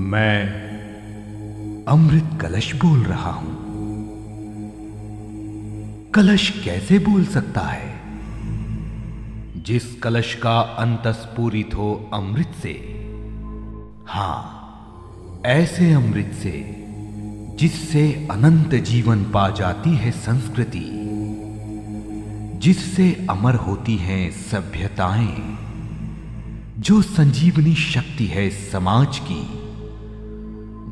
मैं अमृत कलश बोल रहा हूं। कलश कैसे बोल सकता है? जिस कलश का अंत स्फूरित हो अमृत से, हां, ऐसे अमृत से जिससे अनंत जीवन पा जाती है संस्कृति, जिससे अमर होती हैं सभ्यताएं, जो संजीवनी शक्ति है समाज की,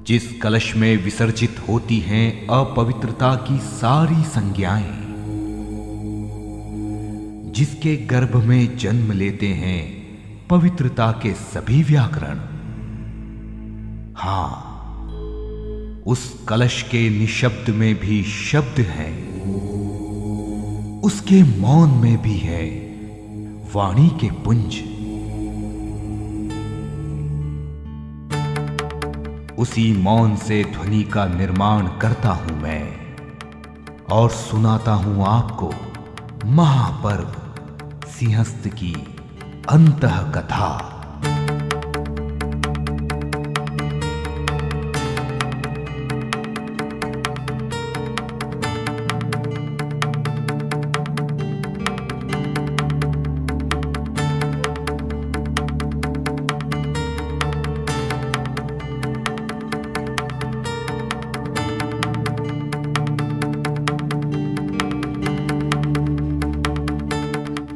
जिस कलश में विसर्जित होती हैं अपवित्रता की सारी संज्ञाएं, जिसके गर्भ में जन्म लेते हैं पवित्रता के सभी व्याकरण। हां, उस कलश के निशब्द में भी शब्द है, उसके मौन में भी है वाणी के पुंज। उसी मौन से ध्वनि का निर्माण करता हूं मैं और सुनाता हूं आपको महापर्व सिंहस्थ की अंतः कथा।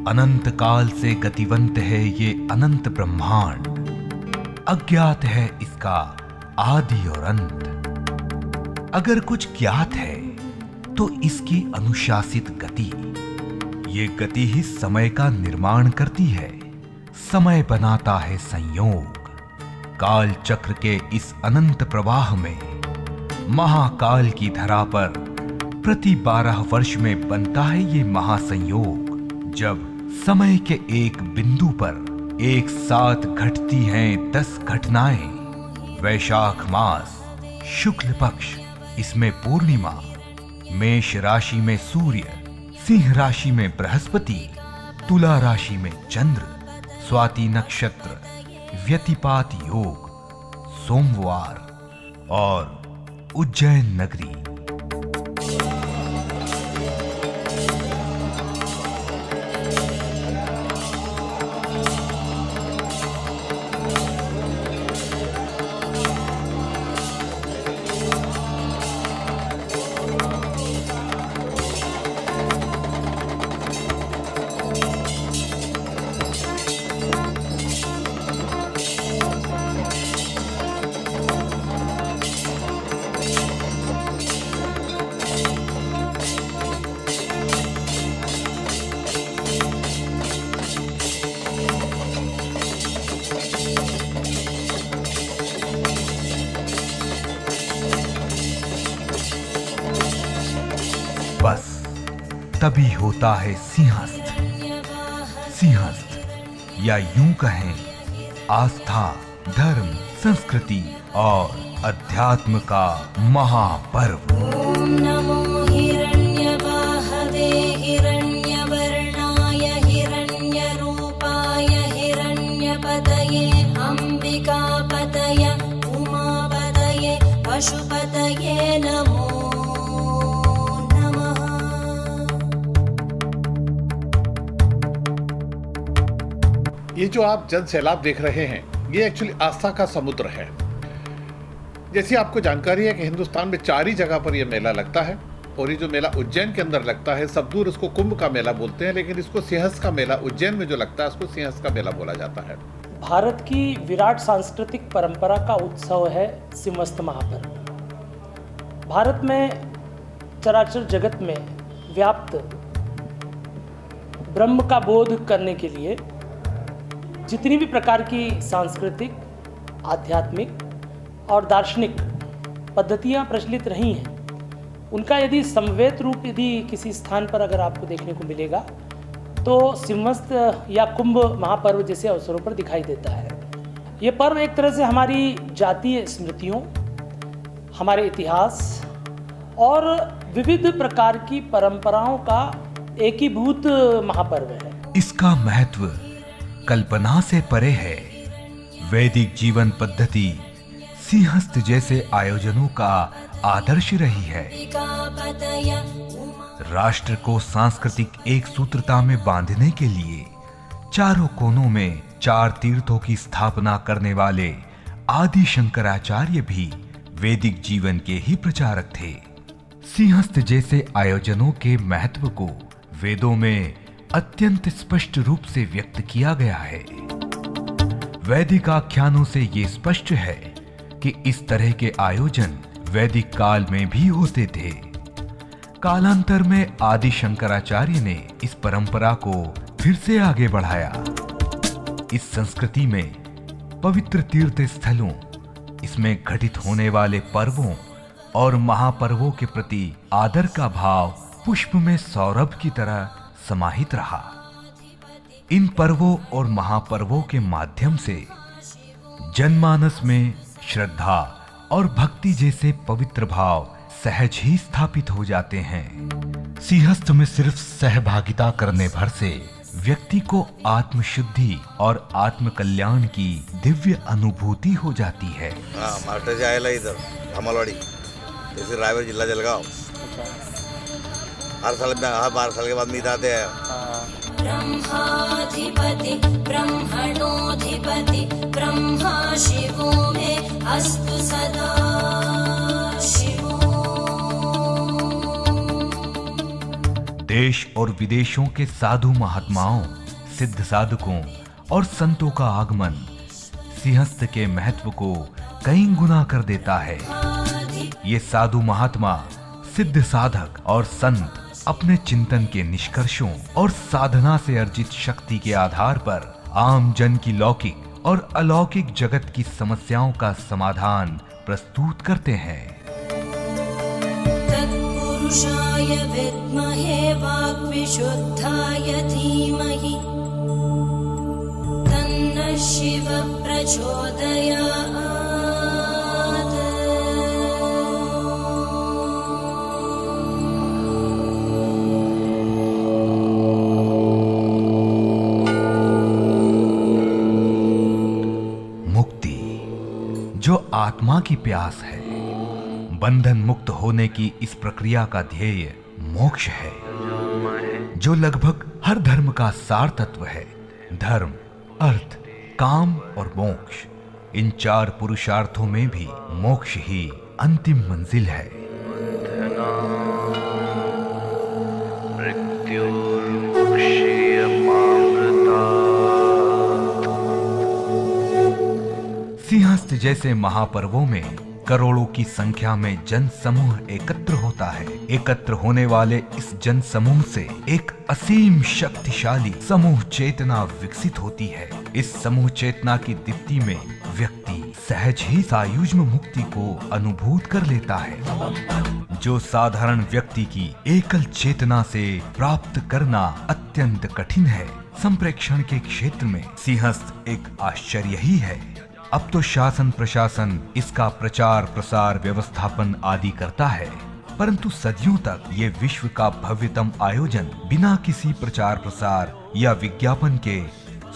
अनंत काल से गतिवंत है ये अनंत ब्रह्मांड, अज्ञात है इसका आदि और अंत। अगर कुछ ज्ञात है तो इसकी अनुशासित गति। ये गति ही समय का निर्माण करती है, समय बनाता है संयोग। काल चक्र के इस अनंत प्रवाह में महाकाल की धरा पर प्रति 12 वर्ष में बनता है ये महासंयोग, जब समय के एक बिंदु पर एक साथ घटती हैं 10 घटनाएं। वैशाख मास, शुक्ल पक्ष, इसमें पूर्णिमा, मेष राशि में सूर्य, सिंह राशि में बृहस्पति, तुला राशि में चंद्र, स्वाति नक्षत्र, व्यतिपात योग, सोमवार और उज्जैन नगरी। बस तभी होता है सिंहस्थ। सिंहस्थ या यूं कहें आस्था, धर्म, संस्कृति और अध्यात्म का महापर्व। ओम नमो हिरण्यवाहवे हिरण्यवर्णाय हिरण्यरूपाय हिरण्यपतये अंबिकापतये उमापतये पशुपतये नमो। ये जो आप जन सैलाब देख रहे हैं, ये एक्चुअली आस्था का समुद्र है। जैसी आपको जानकारी है कि हिंदुस्तान में 4 ही जगह पर यह मेला लगता है, और ये जो मेला उज्जैन के अंदर लगता है, सब दूर उसको कुंभ का मेला बोलते हैं, लेकिन इसको सिंहस्थ का मेला, उज्जैन में जो लगता है उसको सिंहस्थ का मेला बोला जाता है। भारत की विराट सांस्कृतिक परंपरा का उत्सव है सिंहस्थ महापर्व। भारत में चराचर जगत में व्याप्त ब्रह्म का बोध करने के लिए जितनी भी प्रकार की सांस्कृतिक, आध्यात्मिक और दार्शनिक पद्धतियां प्रचलित रही हैं, उनका यदि समवेत रूप यदि किसी स्थान पर अगर आपको देखने को मिलेगा तो सिंहस्थ या कुंभ महापर्व जैसे अवसरों पर दिखाई देता है। ये पर्व एक तरह से हमारी जातीय स्मृतियों, हमारे इतिहास और विविध प्रकार की परंपराओं का एकीभूत महापर्व है। इसका महत्व कल्पना से परे है। वैदिक जीवन पद्धति सिंहस्थ जैसे आयोजनों का आदर्श रही है। राष्ट्र को सांस्कृतिक एक सूत्रता में बांधने के लिए चारों कोनों में 4 तीर्थों की स्थापना करने वाले आदि शंकराचार्य भी वैदिक जीवन के ही प्रचारक थे। सिंहस्थ जैसे आयोजनों के महत्व को वेदों में अत्यंत स्पष्ट रूप से व्यक्त किया गया है। वैदिक आख्यानों से ये स्पष्ट है कि इस तरह के आयोजन वैदिक काल में भी होते थे। कालांतर में आदि शंकराचार्य ने इस परंपरा को फिर से आगे बढ़ाया। इस संस्कृति में पवित्र तीर्थ स्थलों, इसमें घटित होने वाले पर्वों और महापर्वों के प्रति आदर का भाव पुष्प में सौरभ की तरह समाहित रहा। इन पर्वों और महापर्वों के माध्यम से जनमानस में श्रद्धा और भक्ति जैसे पवित्र भाव सहज ही स्थापित हो जाते हैं। सिंहस्थ में सिर्फ सहभागिता करने भर से व्यक्ति को आत्मशुद्धि और आत्म कल्याण की दिव्य अनुभूति हो जाती है। मास्टर जी आएला इधर धमालवाड़ी, जैसे रायपुर जिला जलगांव। हर साल 12 साल के बाद मीत आते हैं। ब्रह्माधिपति ब्रह्मणोधिपति ब्रह्मा शिवो मे अस्तु सदा शिवो। देश और विदेशों के साधु महात्माओं, सिद्ध साधकों और संतों का आगमन सिंहस्थ के महत्व को कई गुना कर देता है। ये साधु महात्मा, सिद्ध साधक और संत अपने चिंतन के निष्कर्षों और साधना से अर्जित शक्ति के आधार पर आम जन की लौकिक और अलौकिक जगत की समस्याओं का समाधान प्रस्तुत करते हैं। तत्पुरुषाय विद्महे वाक्विशुद्धाय धीमहि तन्नः शिवः प्रचोदयात्। जो आत्मा की प्यास है, बंधन मुक्त होने की इस प्रक्रिया का ध्येय मोक्ष है, जो लगभग हर धर्म का सार तत्व है। धर्म, अर्थ, काम और मोक्ष, इन 4 पुरुषार्थों में भी मोक्ष ही अंतिम मंजिल है। सिंहस्थ जैसे महापर्वों में करोड़ों की संख्या में जन समूह एकत्र होता है। एकत्र होने वाले इस जन समूह से एक असीम शक्तिशाली समूह चेतना विकसित होती है। इस समूह चेतना की दीप्ति में व्यक्ति सहज ही सायुज्म मुक्ति को अनुभूत कर लेता है, जो साधारण व्यक्ति की एकल चेतना से प्राप्त करना अत्यंत कठिन है। संप्रेक्षण के क्षेत्र में सिंहस्थ एक आश्चर्य ही है। अब तो शासन प्रशासन इसका प्रचार प्रसार व्यवस्थापन आदि करता है, परंतु सदियों तक ये विश्व का भव्यतम आयोजन बिना किसी प्रचार प्रसार या विज्ञापन के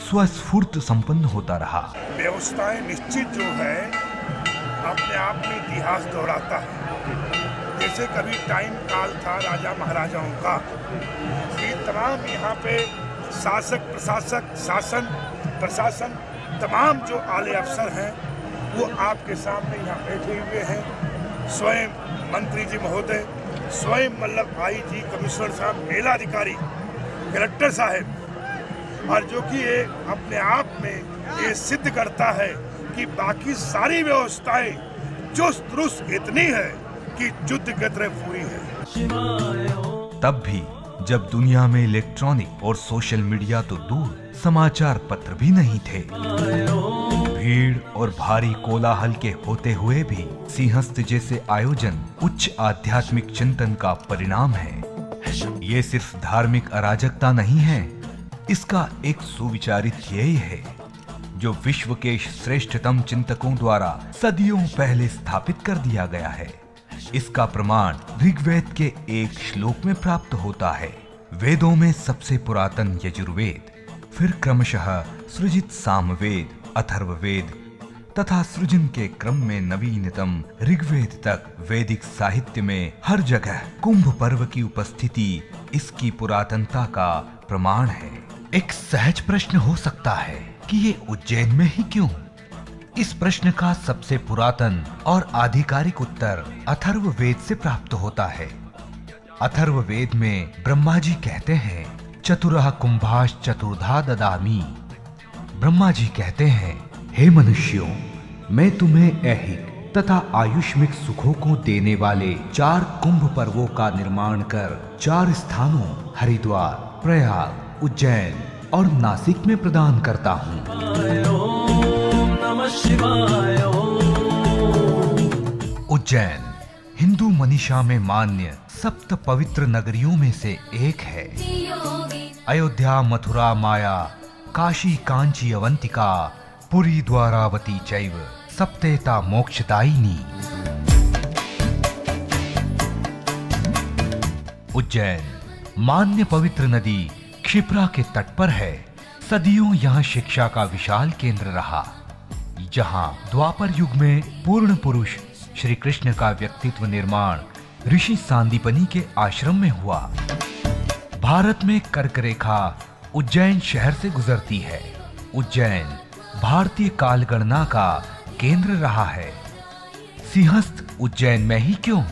स्वस्फूर्त संपन्न होता रहा। व्यवस्थाएं निश्चित जो है अपने आप में इतिहास दोहराता है। जैसे कभी टाइम काल था राजा महाराजाओं का, कि तमाम यहाँ पे शासक प्रशासक शासन प्रशासन तमाम जो आले अफसर हैं वो आपके सामने यहाँ बैठे हुए हैं। स्वयं मंत्री जी महोदय, स्वयं मतलब IG, कमिश्नर साहब, मेलाधिकारी, कलेक्टर साहब, और जो कि ये अपने आप में ये सिद्ध करता है कि बाकी सारी व्यवस्थाएं चुस्त दुरुस्त इतनी है कि युद्ध की तरह पूरी है। तब भी जब दुनिया में इलेक्ट्रॉनिक और सोशल मीडिया तो दूर, समाचार पत्र भी नहीं थे, भीड़ और भारी कोलाहल के होते हुए भी सिंहस्थ जैसे आयोजन उच्च आध्यात्मिक चिंतन का परिणाम है। ये सिर्फ धार्मिक अराजकता नहीं है, इसका एक सुविचारित ध्येय है जो विश्व के श्रेष्ठतम चिंतकों द्वारा सदियों पहले स्थापित कर दिया गया है। इसका प्रमाण ऋग्वेद के एक श्लोक में प्राप्त होता है। वेदों में सबसे पुरातन यजुर्वेद, फिर क्रमशः सृजित सामवेद, अथर्ववेद तथा सृजन के क्रम में नवीनतम ऋग्वेद तक वैदिक साहित्य में हर जगह कुंभ पर्व की उपस्थिति इसकी पुरातनता का प्रमाण है। एक सहज प्रश्न हो सकता है कि ये उज्जैन में ही क्यों? इस प्रश्न का सबसे पुरातन और आधिकारिक उत्तर अथर्ववेद से प्राप्त होता है। अथर्ववेद में ब्रह्मा जी कहते हैं, चतुरः कुंभाश चतुर्धा ददामि। ब्रह्मा जी कहते हैं, हे मनुष्यों, मैं तुम्हें ऐहिक तथा आयुष्मिक सुखों को देने वाले 4 कुंभ पर्वों का निर्माण कर 4 स्थानों हरिद्वार, प्रयाग, उज्जैन और नासिक में प्रदान करता हूँ। उज्जैन हिंदू मनीषा में मान्य सप्त पवित्र नगरियों में से एक है। अयोध्या, मथुरा, माया, काशी, कांची, अवंतिका, पुरी, द्वारावती चैव सप्तेता मोक्षदायिनी। उज्जैन मान्य पवित्र नदी क्षिप्रा के तट पर है। सदियों यहाँ शिक्षा का विशाल केंद्र रहा, जहाँ द्वापर युग में पूर्ण पुरुष श्री कृष्ण का व्यक्तित्व निर्माण ऋषि सांदीपनी के आश्रम में हुआ। भारत में कर्क रेखा उज्जैन शहर से गुजरती है। उज्जैन भारतीय काल गणना का केंद्र रहा है। सिंहस्थ उज्जैन में ही क्यों?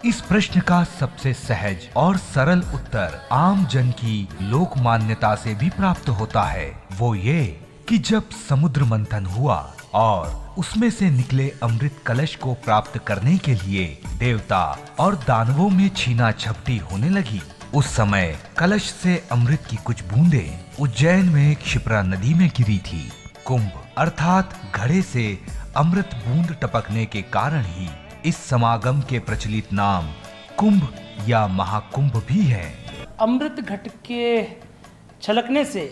इस प्रश्न का सबसे सहज और सरल उत्तर आम जन की लोक मान्यता से भी प्राप्त होता है। वो ये कि जब समुद्र मंथन हुआ और उसमें से निकले अमृत कलश को प्राप्त करने के लिए देवता और दानवों में छीना झपटी होने लगी, उस समय कलश से अमृत की कुछ बूंदें उज्जैन में क्षिप्रा नदी में गिरी थी। कुंभ अर्थात घड़े से अमृत बूंद टपकने के कारण ही इस समागम के प्रचलित नाम कुंभ या महाकुंभ भी है। अमृत घट के छलकने से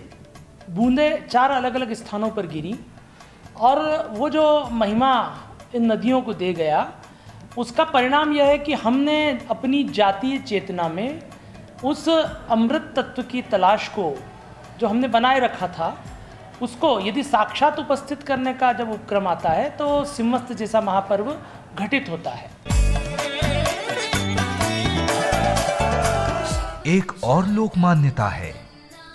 बूंदे 4 अलग अलग स्थानों पर गिरी और वो जो महिमा इन नदियों को दे गया, उसका परिणाम यह है कि हमने अपनी जातीय चेतना में उस अमृत तत्व की तलाश को जो हमने बनाए रखा था, उसको यदि साक्षात उपस्थित करने का जब उपक्रम आता है तो सिंहस्थ जैसा महापर्व घटित होता है। एक और लोक मान्यता है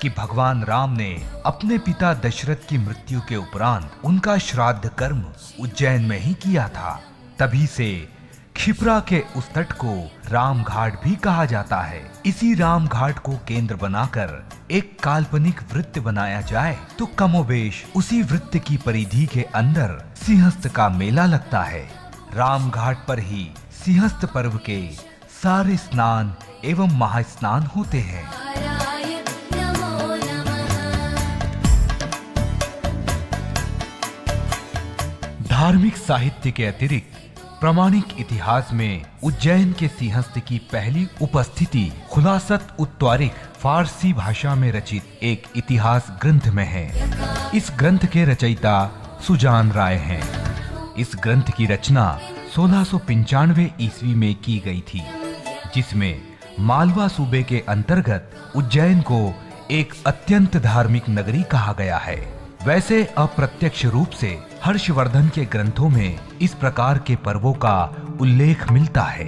कि भगवान राम ने अपने पिता दशरथ की मृत्यु के उपरांत उनका श्राद्ध कर्म उज्जैन में ही किया था। तभी से क्षिप्रा के उस तट को राम घाट भी कहा जाता है। इसी राम घाट को केंद्र बनाकर एक काल्पनिक वृत्त बनाया जाए तो कमोबेश उसी वृत्त की परिधि के अंदर सिंहस्थ का मेला लगता है। राम घाट पर ही सिंहस्थ पर्व के सारे स्नान एवं महास्नान होते हैं। धार्मिक साहित्य के अतिरिक्त प्रामाणिक इतिहास में उज्जैन के सिंहस्थ की पहली उपस्थिति खुलासत उत-तारीख फारसी भाषा में रचित एक इतिहास ग्रंथ में है। इस ग्रंथ के रचयिता सुजान राय हैं। इस ग्रंथ की रचना 1695 ईस्वी में की गई थी, जिसमें मालवा सूबे के अंतर्गत उज्जैन को एक अत्यंत धार्मिक नगरी कहा गया है। वैसे अप्रत्यक्ष रूप से हर्षवर्धन के ग्रंथों में इस प्रकार के पर्वों का उल्लेख मिलता है।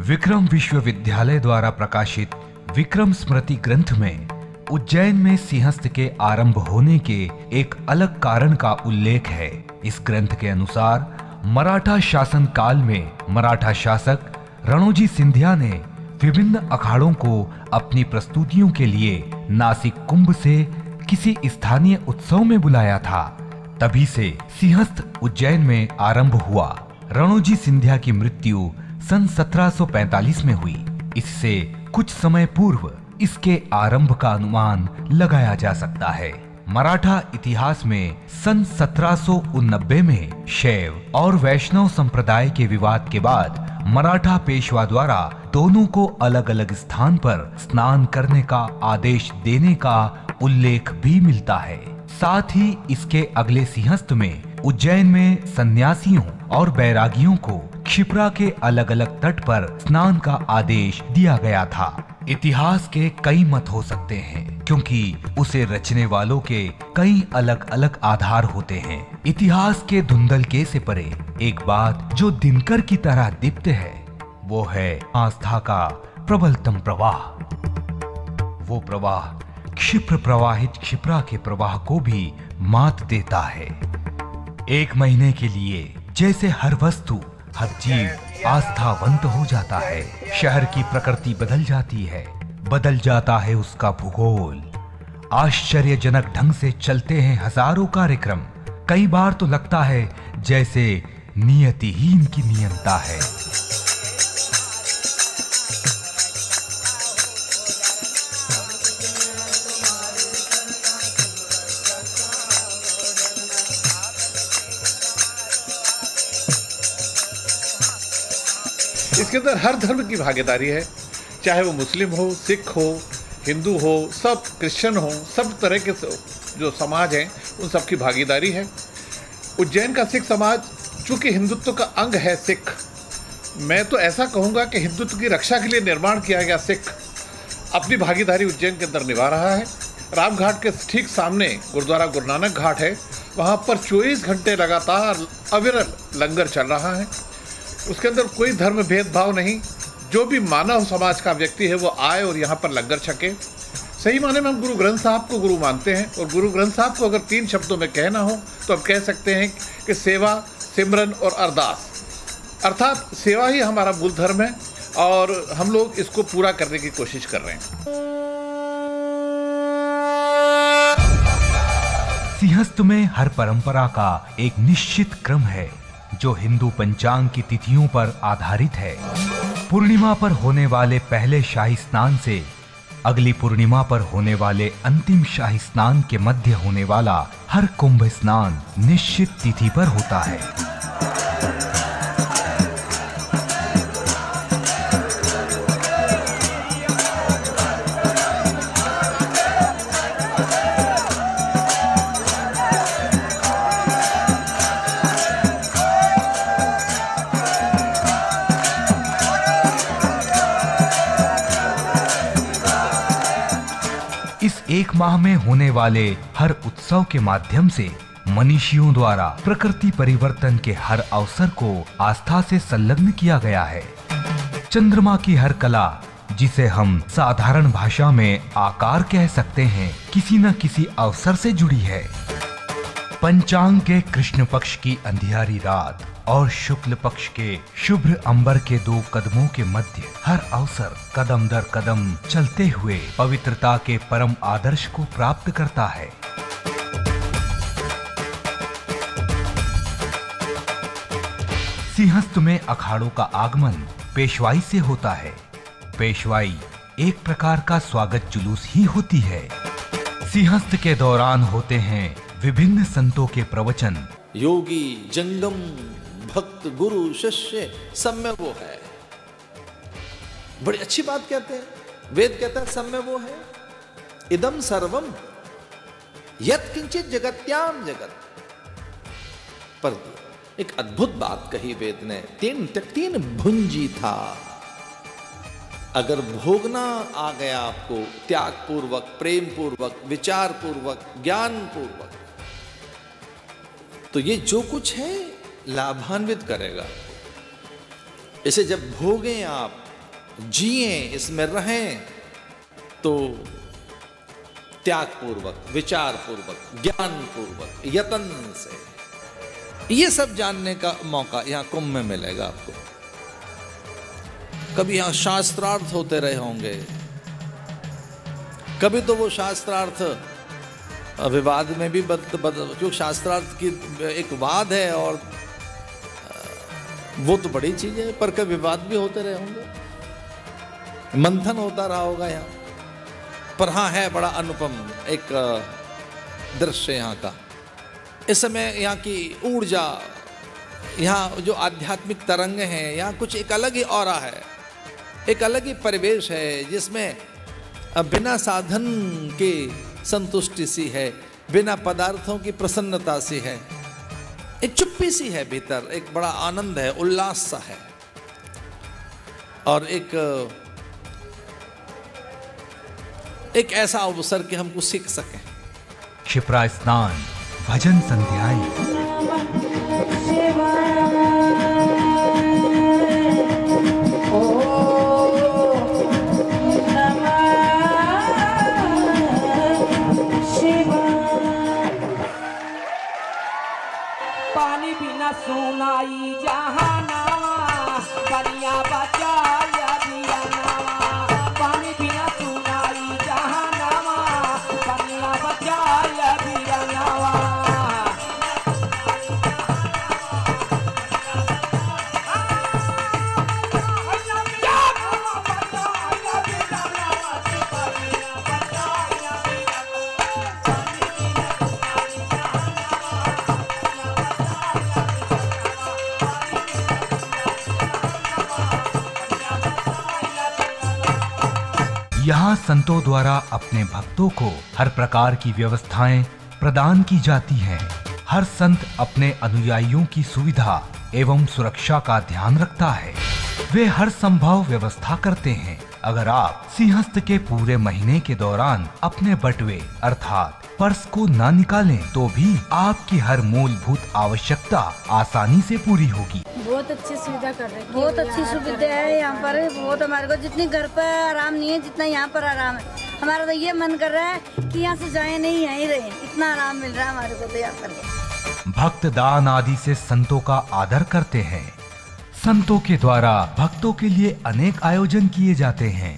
विक्रम विश्वविद्यालय द्वारा प्रकाशित विक्रम स्मृति ग्रंथ में उज्जैन में सिंहस्थ के आरंभ होने के एक अलग कारण का उल्लेख है। इस ग्रंथ के अनुसार मराठा शासन काल में मराठा शासक रणोजी सिंधिया ने विभिन्न अखाड़ों को अपनी प्रस्तुतियों के लिए नासिक कुंभ से किसी स्थानीय उत्सव में बुलाया था। तभी से सिंहस्थ उज्जैन में आरंभ हुआ। रणोजी सिंधिया की मृत्यु सन 1745 में हुई। इससे कुछ समय पूर्व इसके आरंभ का अनुमान लगाया जा सकता है। मराठा इतिहास में सन 1789 में शैव और वैष्णव संप्रदाय के विवाद के बाद मराठा पेशवा द्वारा दोनों को अलग अलग स्थान पर स्नान करने का आदेश देने का उल्लेख भी मिलता है। साथ ही इसके अगले सिंहस्थ में उज्जैन में सन्यासियों और बैरागियों को क्षिप्रा के अलग अलग तट पर स्नान का आदेश दिया गया था। इतिहास के कई मत हो सकते हैं क्योंकि उसे रचने वालों के कई अलग अलग आधार होते हैं। इतिहास के धुंधलके से परे एक बात जो दिनकर की तरह दीप्त है वो है आस्था का प्रबलतम प्रवाह। वो प्रवाह क्षिप्र प्रवाहित क्षिप्रा के प्रवाह को भी मात देता है। एक महीने के लिए जैसे हर वस्तु हर जीव आस्थावंत हो जाता है। शहर की प्रकृति बदल जाती है, बदल जाता है उसका भूगोल। आश्चर्यजनक ढंग से चलते हैं हजारों कार्यक्रम। कई बार तो लगता है जैसे नियति ही इनकी नियंता है। इसके अंदर हर धर्म की भागीदारी है, चाहे वो मुस्लिम हो, सिख हो, हिंदू हो, सब क्रिश्चियन हो, सब तरह के जो समाज हैं उन सब की भागीदारी है। उज्जैन का सिख समाज चूंकि हिंदुत्व का अंग है सिख, मैं तो ऐसा कहूँगा कि हिंदुत्व की रक्षा के लिए निर्माण किया गया सिख अपनी भागीदारी उज्जैन के अंदर निभा रहा है। रामघाट के ठीक सामने गुरुद्वारा गुरु नानक घाट है, वहाँ पर 24 घंटे लगातार अविरल लंगर चल रहा है। उसके अंदर कोई धर्म भेदभाव नहीं, जो भी मानव समाज का व्यक्ति है वो आए और यहाँ पर लंगर छके। सही माने में हम गुरु ग्रंथ साहब को गुरु मानते हैं और गुरु ग्रंथ साहब को अगर 3 शब्दों में कहना हो तो हम कह सकते हैं कि सेवा, सिमरन और अरदास। अर्थात सेवा ही हमारा मूल धर्म है और हम लोग इसको पूरा करने की कोशिश कर रहे हैं। सिंहस्थ में हर परंपरा का एक निश्चित क्रम है जो हिंदू पंचांग की तिथियों पर आधारित है। पूर्णिमा पर होने वाले पहले शाही स्नान से अगली पूर्णिमा पर होने वाले अंतिम शाही स्नान के मध्य होने वाला हर कुंभ स्नान निश्चित तिथि पर होता है। एक माह में होने वाले हर उत्सव के माध्यम से मनीषियों द्वारा प्रकृति परिवर्तन के हर अवसर को आस्था से संलग्न किया गया है। चंद्रमा की हर कला, जिसे हम साधारण भाषा में आकार कह सकते हैं, किसी न किसी अवसर से जुड़ी है। पंचांग के कृष्ण पक्ष की अंधियारी रात और शुक्ल पक्ष के शुभ्र अंबर के 2 कदमों के मध्य हर अवसर कदम दर कदम चलते हुए पवित्रता के परम आदर्श को प्राप्त करता है। सिंहस्थ में अखाड़ों का आगमन पेशवाई से होता है। पेशवाई एक प्रकार का स्वागत जुलूस ही होती है। सिंहस्थ के दौरान होते हैं विभिन्न संतों के प्रवचन। योगी, जंगम, भक्त, गुरु, शिष्य, सब में वो है। बड़ी अच्छी बात कहते हैं, वेद कहता है सब में वो है। इदम सर्वम यत् किंचित जगत्याम जगत। पर एक अद्भुत बात कही वेद ने, 3 भुंजी था। अगर भोगना आ गया आपको त्याग पूर्वक, प्रेम पूर्वक, विचार पूर्वक, ज्ञान पूर्वक, तो ये जो कुछ है लाभान्वित करेगा। इसे जब भोगें आप, जिए, इसमें रहें, तो त्याग पूर्वक, विचार पूर्वक, ज्ञान पूर्वक, यत्न से ये सब जानने का मौका यहाँ कुंभ में मिलेगा आपको। कभी यहाँ शास्त्रार्थ होते रहे होंगे, कभी तो वो शास्त्रार्थ विवाद में भी क्योंकि शास्त्रार्थ की एक वाद है और वो तो बड़ी चीज है, पर कभी विवाद भी होते रहे होंगे, मंथन होता रहा होगा यहाँ पर। हाँ, है बड़ा अनुपम एक दृश्य यहाँ का। इस समय यहाँ की ऊर्जा, यहाँ जो आध्यात्मिक तरंग हैं, यहाँ कुछ एक अलग ही ऑरा है, एक अलग ही परिवेश है जिसमें बिना साधन के संतुष्टि सी है, बिना पदार्थों की प्रसन्नता सी है। एक चुप्पी सी है भीतर, एक बड़ा आनंद है, उल्लास सा है, और एक ऐसा अवसर कि हम कुछ सीख सकें। क्षिप्रा स्नान, भजन संध्याएं, पानी बिना सुनाई जहानावा, बनिया बचाया दिया नावा। पानी बिना सुनाई जहानावा, बनिया बचाया दिया नावा। यहाँ संतों द्वारा अपने भक्तों को हर प्रकार की व्यवस्थाएं प्रदान की जाती हैं। हर संत अपने अनुयायियों की सुविधा एवं सुरक्षा का ध्यान रखता है। वे हर संभव व्यवस्था करते हैं। अगर आप सिंहस्थ के पूरे महीने के दौरान अपने बटुए अर्थात पर्स को ना निकालें तो भी आपकी हर मूलभूत आवश्यकता आसानी से पूरी होगी। बहुत अच्छी सुविधा कर रहे हैं, बहुत अच्छी सुविधा है यहाँ पर। बहुत हमारे को जितनी घर पर आराम नहीं है जितना यहाँ पर आराम है। हमारा तो ये मन कर रहा है कि यहाँ से जाए नहीं, यहीं रहे। इतना आराम मिल रहा है हमारे को तो यहाँ पर। भक्त दान आदि से संतों का आदर करते हैं। संतों के द्वारा भक्तों के लिए अनेक आयोजन किए जाते हैं,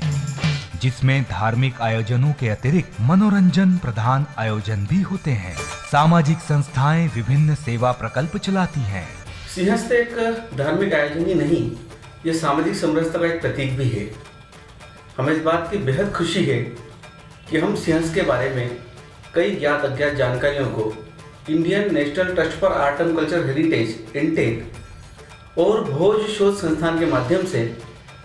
जिसमें धार्मिक आयोजनों के अतिरिक्त मनोरंजन प्रधान आयोजन भी होते हैं। सामाजिक संस्थाएं विभिन्न सेवा प्रकल्प चलाती हैं। सिंहस्थ एक धार्मिक आयोजन ही नहीं, ये सामाजिक समरसता का एक प्रतीक भी है। हमें इस बात की बेहद खुशी है कि हम सिंहस्थ के बारे में कई ज्ञात अज्ञात जानकारियों को Indian national trust for art and culture heritage intake और भोज शोध संस्थान के माध्यम से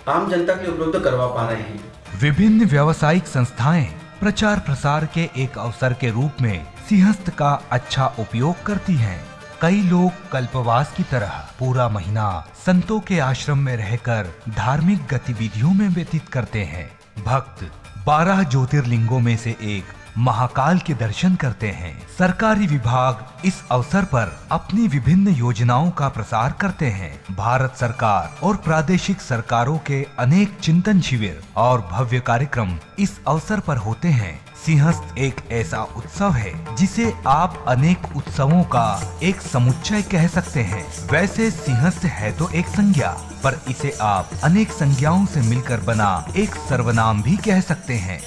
आम जनता के उपलब्ध करवा पा रहे हैं। विभिन्न व्यावसायिक संस्थाएं प्रचार प्रसार के एक अवसर के रूप में सिंहस्थ का अच्छा उपयोग करती हैं। कई लोग कल्पवास की तरह पूरा महीना संतों के आश्रम में रहकर धार्मिक गतिविधियों में व्यतीत करते हैं। भक्त 12 ज्योतिर्लिंगों में से एक महाकाल के दर्शन करते हैं। सरकारी विभाग इस अवसर पर अपनी विभिन्न योजनाओं का प्रसार करते हैं। भारत सरकार और प्रादेशिक सरकारों के अनेक चिंतन शिविर और भव्य कार्यक्रम इस अवसर पर होते हैं। सिंहस्थ एक ऐसा उत्सव है जिसे आप अनेक उत्सवों का एक समुच्चय कह सकते हैं। वैसे सिंहस्थ है तो एक संज्ञा, पर इसे आप अनेक संज्ञाओं से मिलकर बना एक सर्वनाम भी कह सकते हैं।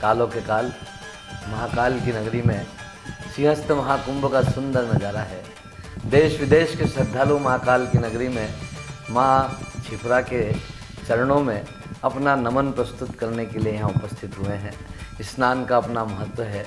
कालों के काल महाकाल की नगरी में सिंहस्थ महाकुंभ का सुंदर नज़ारा है। देश विदेश के श्रद्धालु महाकाल की नगरी में माँ क्षिप्रा के चरणों में अपना नमन प्रस्तुत करने के लिए यहाँ उपस्थित हुए हैं। स्नान का अपना महत्व है।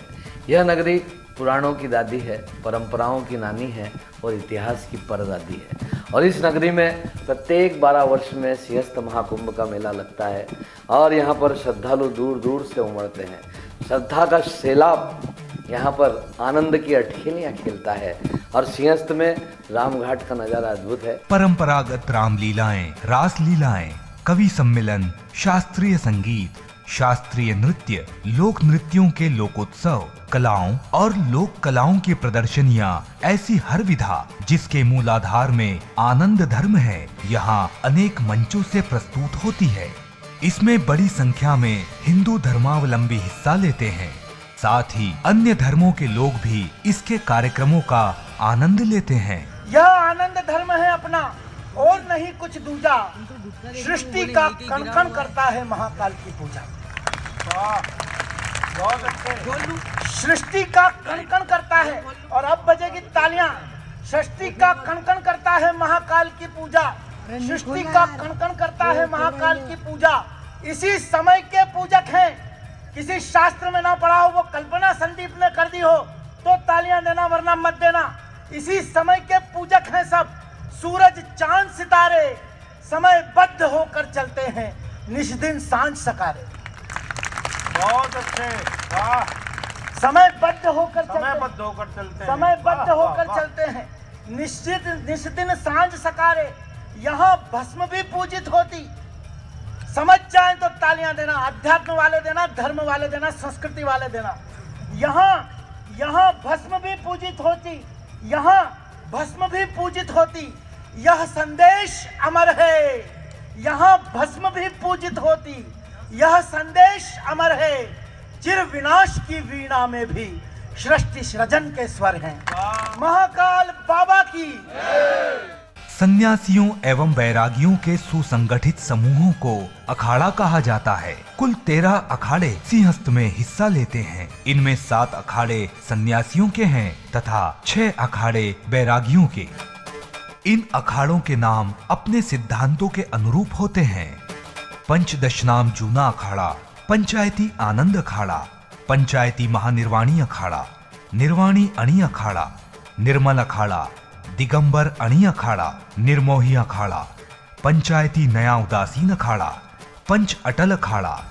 यह नगरी पुराणों की दादी है, परंपराओं की नानी है और इतिहास की परदादी है। और इस नगरी में प्रत्येक 12 वर्ष में सिंहस्थ महाकुंभ का मेला लगता है और यहाँ पर श्रद्धालु दूर दूर से उमड़ते हैं। श्रद्धा का सैलाब यहाँ पर आनंद की अठखेलियाँ खेलता है और सिंहस्थ में रामघाट का नज़ारा अद्भुत है। परंपरागत रामलीलाएं, रास लीलाएं, कवि सम्मेलन, शास्त्रीय संगीत, शास्त्रीय नृत्य, लोक नृत्यों के लोकोत्सव, कलाओं और लोक कलाओं की प्रदर्शनियां, ऐसी हर विधा जिसके मूलाधार में आनंद धर्म है, यहाँ अनेक मंचों से प्रस्तुत होती है। इसमें बड़ी संख्या में हिंदू धर्मावलंबी हिस्सा लेते हैं। साथ ही अन्य धर्मों के लोग भी इसके कार्यक्रमों का आनंद लेते हैं। यह आनंद धर्म है अपना और नहीं कुछ दूजा। सृष्टि का कण-कण करता है महाकाल की पूजा। बहुत अच्छे। सृष्टि का कण-कण करता है और अब बजेगी तालियां। सृष्टि का कण-कण करता है महाकाल की पूजा। सृष्टि का कण-कण करता है महाकाल की पूजा। इसी समय के पूजक हैं। किसी शास्त्र में ना पढ़ा हो, वो कल्पना संदीप ने कर दी हो तो तालियां देना, वरना मत देना। इसी समय के पूजक हैं सब। सूरज, चांद, सितारे समयबद्ध होकर चलते हैं निष्दिन सांझ सकारे। बहुत अच्छे, वाह। समयबद्ध होकर वाह। चलते हैं निष्दिन सांझ सकारे। यहाँ भस्म भी पूजित होती। समझ जाए तो तालियां देना, अध्यात्म वाले देना, धर्म वाले देना, संस्कृति वाले देना। यहाँ भस्म भी पूजित होती, यहाँ भस्म भी पूजित होती। यह संदेश अमर है। यहाँ भस्म भी पूजित होती, यह संदेश अमर है। चिर विनाश की वीणा में भी सृष्टि सृजन के स्वर हैं। महाकाल बाबा की। सन्यासियों एवं वैरागियों के सुसंगठित समूहों को अखाड़ा कहा जाता है। कुल 13 अखाड़े सिंहस्थ में हिस्सा लेते हैं। इनमें 7 अखाड़े सन्यासियों के हैं तथा 6 अखाड़े वैरागियों के। इन अखाड़ों के नाम अपने सिद्धांतों के अनुरूप होते हैं। पंचदशनाम जूना अखाड़ा, पंचायती आनंद अखाड़ा, पंचायती महानिर्वाणी अखाड़ा, निर्वाणी अणी अखाड़ा, निर्मल अखाड़ा, दिगंबर अणी अखाड़ा, निर्मोही अखाड़ा, पंचायती नया उदासीन अखाड़ा, पंच अटल अखाड़ा,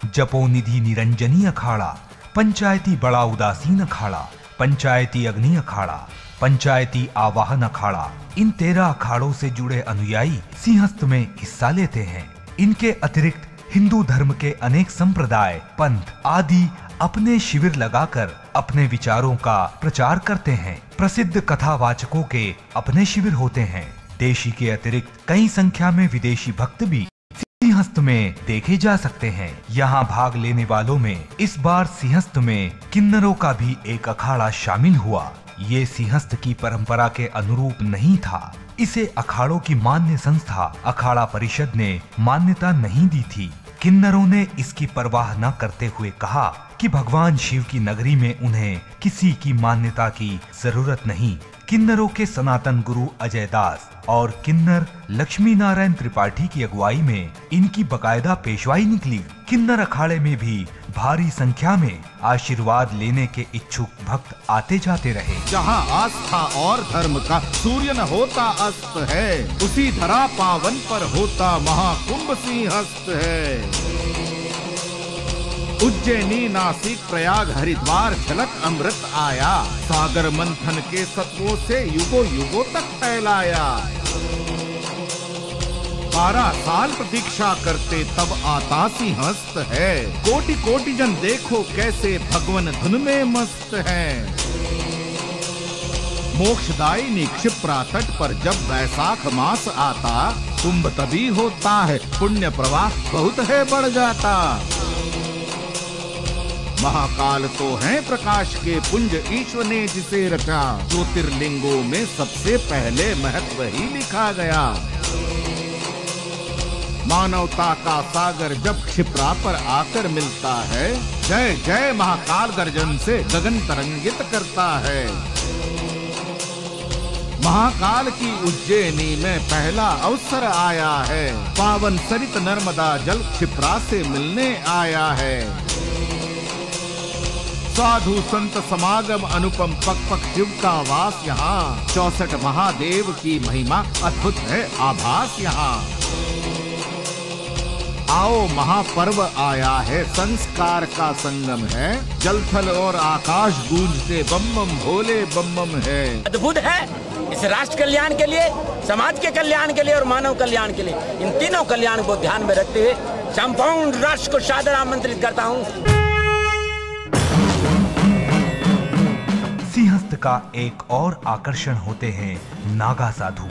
जपोनिधि निरंजनी अखाड़ा, पंचायती बड़ा उदासीन अखाड़ा, पंचायती अग्नि अखाड़ा, पंचायती आवाहन अखाड़ा। इन 13 अखाड़ों से जुड़े अनुयायी सिंहस्थ में हिस्सा लेते हैं। इनके अतिरिक्त हिंदू धर्म के अनेक संप्रदाय, पंथ आदि अपने शिविर लगाकर अपने विचारों का प्रचार करते हैं। प्रसिद्ध कथावाचकों के अपने शिविर होते हैं। देशी के अतिरिक्त कई संख्या में विदेशी भक्त भी सिंहस्थ में देखे जा सकते हैं। यहाँ भाग लेने वालों में इस बार सिंहस्थ में किन्नरों का भी एक अखाड़ा शामिल हुआ। ये सिंहस्थ की परंपरा के अनुरूप नहीं था। इसे अखाड़ों की मान्य संस्था अखाड़ा परिषद ने मान्यता नहीं दी थी। किन्नरों ने इसकी परवाह न करते हुए कहा कि भगवान शिव की नगरी में उन्हें किसी की मान्यता की जरूरत नहीं। किन्नरों के सनातन गुरु अजय दास और किन्नर लक्ष्मी नारायण त्रिपाठी की अगुवाई में इनकी बकायदा पेशवाई निकली। किन्नर अखाड़े में भी भारी संख्या में आशीर्वाद लेने के इच्छुक भक्त आते जाते रहे। जहाँ आस्था और धर्म का सूर्य न होता अस्त है, उसी धरा पावन पर होता महाकुंभ सिंहस्थ है। उज्जैनी, नासिक, प्रयाग, हरिद्वार झलक अमृत आया। सागर मंथन के सत्वों से युगों युगों तक फैलाया। 12 साल प्रतीक्षा करते तब आता सिंहस्थ है। कोटि कोटि जन देखो कैसे भगवन धुन में मस्त है। मोक्षदायिनी क्षिप्रा तट पर जब वैशाख मास आता, कुंभ तभी होता है, पुण्य प्रवाह बहुत है बढ़ जाता। महाकाल तो है प्रकाश के पुंज, ईश्वर ने जिसे रचा। ज्योतिर्लिंगों में सबसे पहले महत्व ही लिखा गया। मानवता का सागर जब क्षिप्रा पर आकर मिलता है, जय जय महाकाल गर्जन से गगन तरंगित करता है। महाकाल की उज्जैनी में पहला अवसर आया है। पावन सरित नर्मदा जल क्षिप्रा से मिलने आया है। साधु संत समागम अनुपम, पग पग शिव का वास यहाँ। 64 महादेव की महिमा अद्भुत है आभास यहाँ। आओ महापर्व आया है, संस्कार का संगम है। जल थल और आकाश गूंजते बम बम भोले बम बम है। अद्भुत है। इस राष्ट्र कल्याण के लिए, समाज के कल्याण के लिए और मानव कल्याण के लिए, इन तीनों कल्याण को ध्यान में रखते हुए संपूर्ण राष्ट्र को सादर आमंत्रित करता हूँ। सिंहस्थ का एक और आकर्षण होते हैं नागा साधु।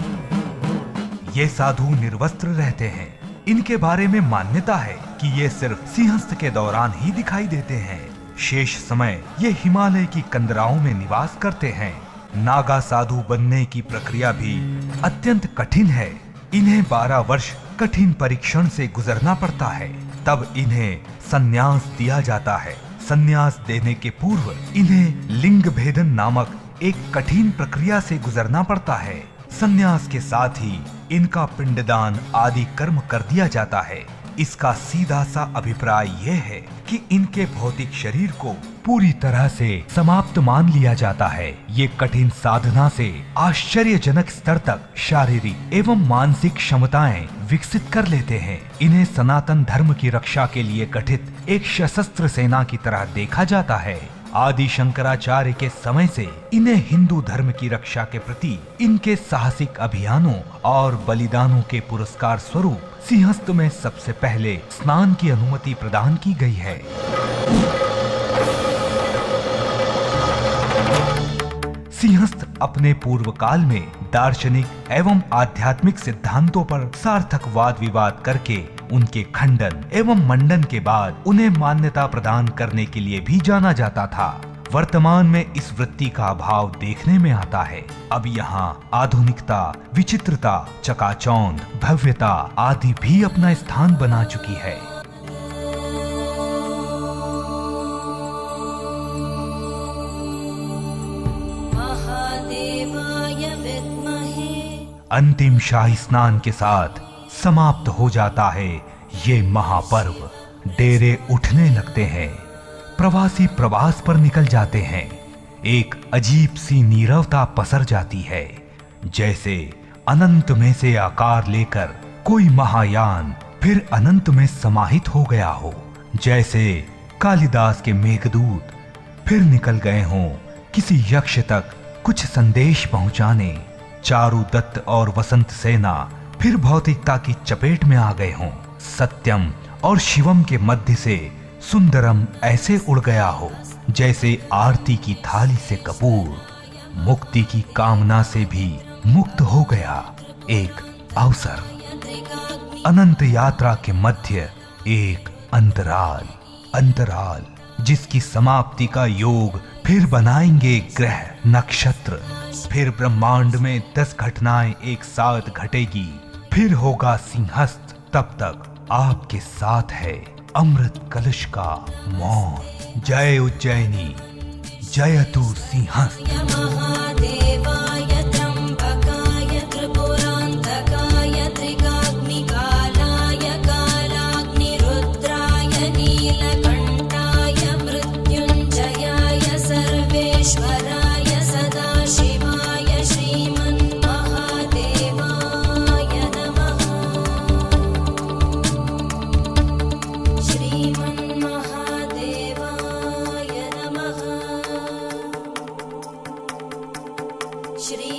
ये साधु निर्वस्त्र रहते हैं। इनके बारे में मान्यता है कि ये सिर्फ सिंहस्थ के दौरान ही दिखाई देते हैं। शेष समय ये हिमालय की कंदराओं में निवास करते हैं। नागा साधु बनने की प्रक्रिया भी अत्यंत कठिन है। इन्हें 12 वर्ष कठिन परीक्षण से गुजरना पड़ता है, तब इन्हें संन्यास दिया जाता है। संन्यास देने के पूर्व इन्हें लिंग भेदन नामक एक कठिन प्रक्रिया से गुजरना पड़ता है। संन्यास के साथ ही इनका पिंडदान आदि कर्म कर दिया जाता है। इसका सीधा सा अभिप्राय यह है कि इनके भौतिक शरीर को पूरी तरह से समाप्त मान लिया जाता है। ये कठिन साधना से आश्चर्यजनक स्तर तक शारीरिक एवं मानसिक क्षमताएं विकसित कर लेते हैं। इन्हें सनातन धर्म की रक्षा के लिए गठित एक सशस्त्र सेना की तरह देखा जाता है। आदि शंकराचार्य के समय से इन्हें हिंदू धर्म की रक्षा के प्रति इनके साहसिक अभियानों और बलिदानों के पुरस्कार स्वरूप सिंहस्थ में सबसे पहले स्नान की अनुमति प्रदान की गई है। सिंहस्थ अपने पूर्व काल में दार्शनिक एवं आध्यात्मिक सिद्धांतों पर सार्थक वाद विवाद करके उनके खंडन एवं मंडन के बाद उन्हें मान्यता प्रदान करने के लिए भी जाना जाता था। वर्तमान में इस वृत्ति का अभाव देखने में आता है। अब यहाँ आधुनिकता, विचित्रता, चकाचौंध, भव्यता आदि भी अपना स्थान बना चुकी है। अंतिम शाही स्नान के साथ समाप्त हो जाता है ये महापर्व। डेरे उठने लगते हैं, प्रवासी प्रवास पर निकल जाते हैं। एक अजीब सी नीरवता पसर जाती है, जैसे अनंत में से आकार लेकर कोई महायान फिर अनंत में समाहित हो गया हो। जैसे कालिदास के मेघदूत फिर निकल गए हों किसी यक्ष तक कुछ संदेश पहुंचाने। चारु दत्त और वसंत सेना फिर भौतिकता की चपेट में आ गए हों। सत्यम और शिवम के मध्य से सुंदरम ऐसे उड़ गया हो जैसे आरती की थाली से कपूर। मुक्ति की कामना से भी मुक्त हो गया एक अवसर। अनंत यात्रा के मध्य एक अंतराल, अंतराल जिसकी समाप्ति का योग फिर बनाएंगे ग्रह नक्षत्र। फिर ब्रह्मांड में 10 घटनाएं एक साथ घटेगी। फिर होगा सिंहस्थ। तब तक आपके साथ है अमृत कलश का मौन। जय उज्जैनी, जयतु सिंहस्थ। महादेवाय त्र्यंबकाय त्रिपुरांतकाय त्रिकाग्निकालाय कालाग्निरुद्राय नीलकंठाय मृत्युंजयाय सर्वेश्वराय सदाशिवाय श्रीमन्महादेवाय नमः। श्रीमन्महादेवाय नमः। श्री